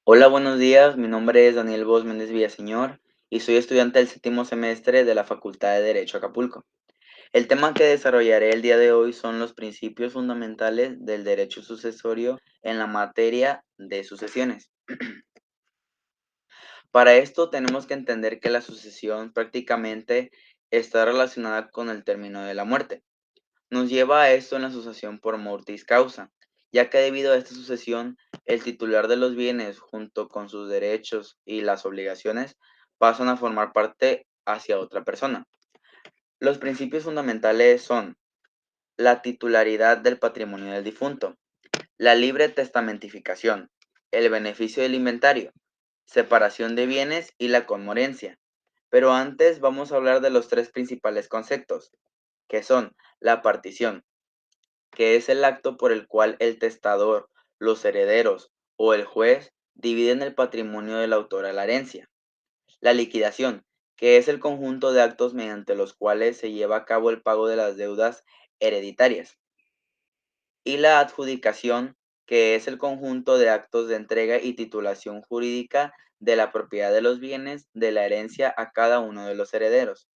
Hola, buenos días. Mi nombre es Daniel Vos Méndez Villaseñor y soy estudiante del séptimo semestre de la Facultad de Derecho Acapulco. El tema que desarrollaré el día de hoy son los principios fundamentales del derecho sucesorio en la materia de sucesiones. Para esto tenemos que entender que la sucesión prácticamente está relacionada con el término de la muerte. Nos lleva a esto en la sucesión por mortis causa, ya que debido a esta sucesión, el titular de los bienes, junto con sus derechos y las obligaciones, pasan a formar parte hacia otra persona. Los principios fundamentales son la titularidad del patrimonio del difunto, la libre testamentificación, el beneficio del inventario, separación de bienes y la conmorencia. Pero antes vamos a hablar de los tres principales conceptos, que son la partición, que es el acto por el cual el testador, los herederos o el juez dividen el patrimonio del autor a la herencia. La liquidación, que es el conjunto de actos mediante los cuales se lleva a cabo el pago de las deudas hereditarias. Y la adjudicación, que es el conjunto de actos de entrega y titulación jurídica de la propiedad de los bienes de la herencia a cada uno de los herederos.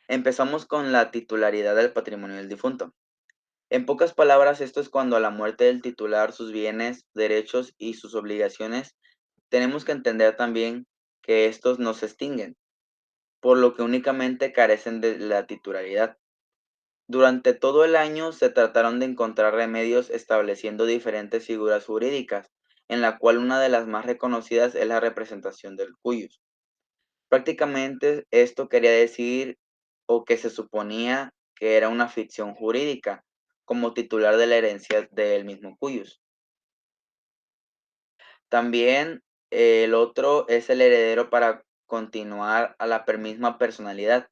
Empezamos con la titularidad del patrimonio del difunto. En pocas palabras, esto es cuando a la muerte del titular, sus bienes, derechos y sus obligaciones, tenemos que entender también que estos no se extinguen, por lo que únicamente carecen de la titularidad. Durante todo el año se trataron de encontrar remedios estableciendo diferentes figuras jurídicas, en la cual una de las más reconocidas es la representación del cuius. Prácticamente esto quería decir o que se suponía que era una ficción jurídica, como titular de la herencia del mismo cuyus. También el otro es el heredero para continuar a la misma personalidad,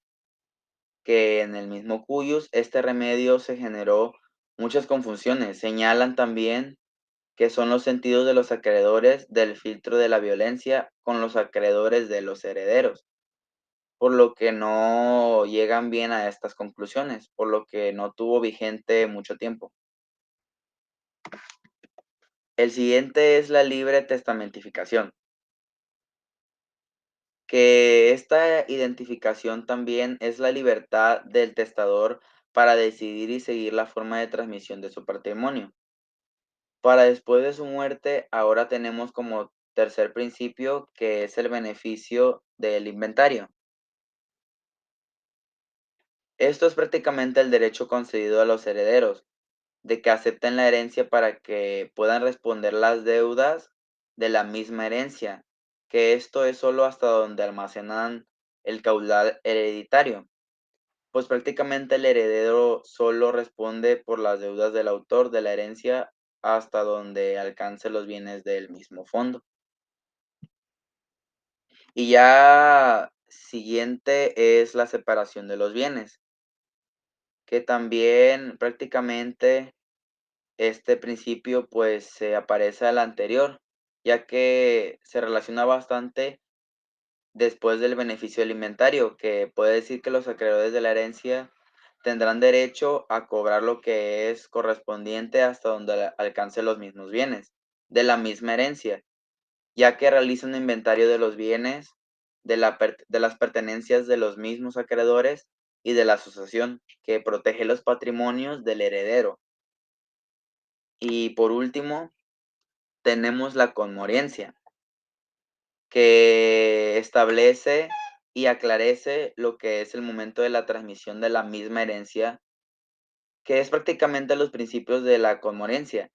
que en el mismo cuyus este remedio se generó muchas confusiones. Señalan también que son los sentidos de los acreedores del filtro de la violencia con los acreedores de los herederos, por lo que no llegan bien a estas conclusiones, por lo que no tuvo vigente mucho tiempo. El siguiente es la libre testamentificación, que esta identificación también es la libertad del testador para decidir y seguir la forma de transmisión de su patrimonio. Para después de su muerte, ahora tenemos como tercer principio que es el beneficio del inventario. Esto es prácticamente el derecho concedido a los herederos de que acepten la herencia para que puedan responder las deudas de la misma herencia, que esto es solo hasta donde almacenan el caudal hereditario, pues prácticamente el heredero solo responde por las deudas del autor de la herencia hasta donde alcance los bienes del mismo fondo. Y ya siguiente es la separación de los bienes, que también prácticamente este principio, pues, se aparece al anterior, ya que se relaciona bastante después del beneficio alimentario, que puede decir que los acreedores de la herencia tendrán derecho a cobrar lo que es correspondiente hasta donde alcance los mismos bienes de la misma herencia, ya que realiza un inventario de los bienes, de las pertenencias de los mismos acreedores y de la asociación, que protege los patrimonios del heredero. Y por último, tenemos la conmovencia, que establece y aclarece lo que es el momento de la transmisión de la misma herencia, que es prácticamente los principios de la conmovencia.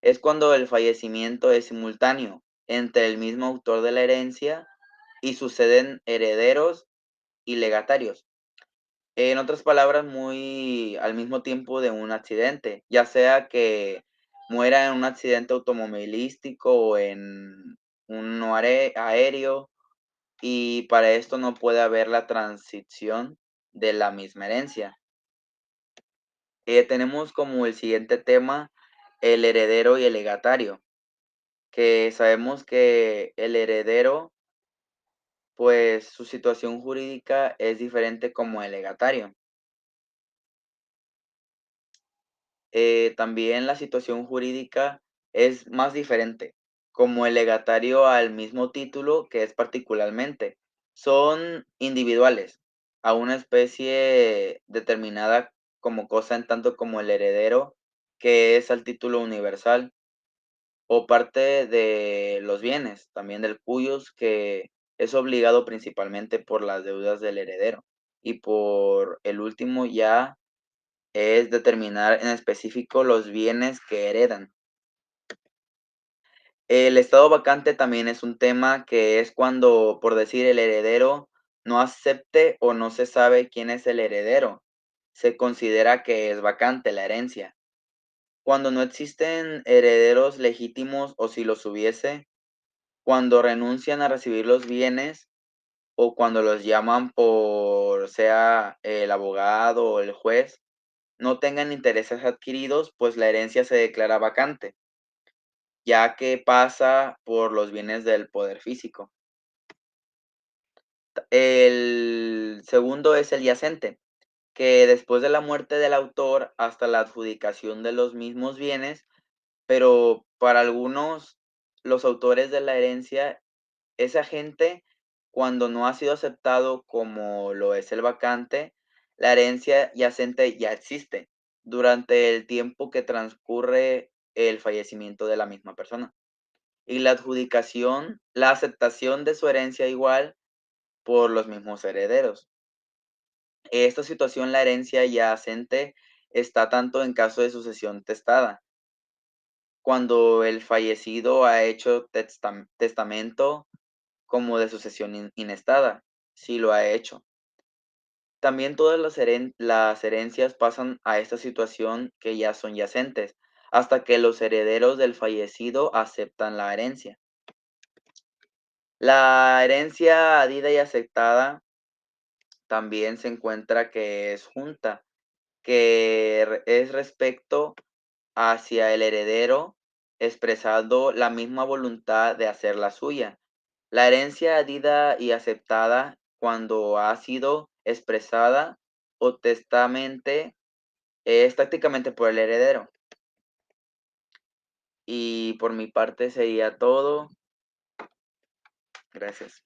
Es cuando el fallecimiento es simultáneo entre el mismo autor de la herencia y suceden herederos y legatarios. En otras palabras, muy al mismo tiempo de un accidente, ya sea que muera en un accidente automovilístico o en un aéreo, y para esto no puede haber la transición de la misma herencia. Tenemos como el siguiente tema el heredero y el legatario, que sabemos que el heredero, pues su situación jurídica es diferente como el legatario. También la situación jurídica es más diferente, como el legatario al mismo título que es particularmente. Son individuales, a una especie determinada como cosa en tanto como el heredero, que es al título universal, o parte de los bienes, también del cuyos, que es obligado principalmente por las deudas del heredero. Y por el último ya es determinar en específico los bienes que heredan. El estado vacante también es un tema que es cuando, por decir, el heredero no acepte o no se sabe quién es el heredero. Se considera que es vacante la herencia. Cuando no existen herederos legítimos o si los hubiese, cuando renuncian a recibir los bienes o cuando los llaman por, sea el abogado o el juez, no tengan intereses adquiridos, pues la herencia se declara vacante, ya que pasa por los bienes del poder físico. El segundo es el yacente, que después de la muerte del autor hasta la adjudicación de los mismos bienes, pero para algunos, los autores de la herencia, esa gente, cuando no ha sido aceptado como lo es el vacante, la herencia yacente ya existe durante el tiempo que transcurre el fallecimiento de la misma persona. Y la adjudicación, la aceptación de su herencia igual por los mismos herederos. Esta situación, la herencia yacente, está tanto en caso de sucesión testada, cuando el fallecido ha hecho testamento, como de sucesión inestada, si lo ha hecho. También todas las herencias pasan a esta situación que ya son yacentes, hasta que los herederos del fallecido aceptan la herencia. La herencia adida y aceptada también se encuentra que es junta, que es respecto hacia el heredero, expresando la misma voluntad de hacer la suya. La herencia dida y aceptada, cuando ha sido expresada o testamente, es tácticamente por el heredero. Y por mi parte sería todo. Gracias.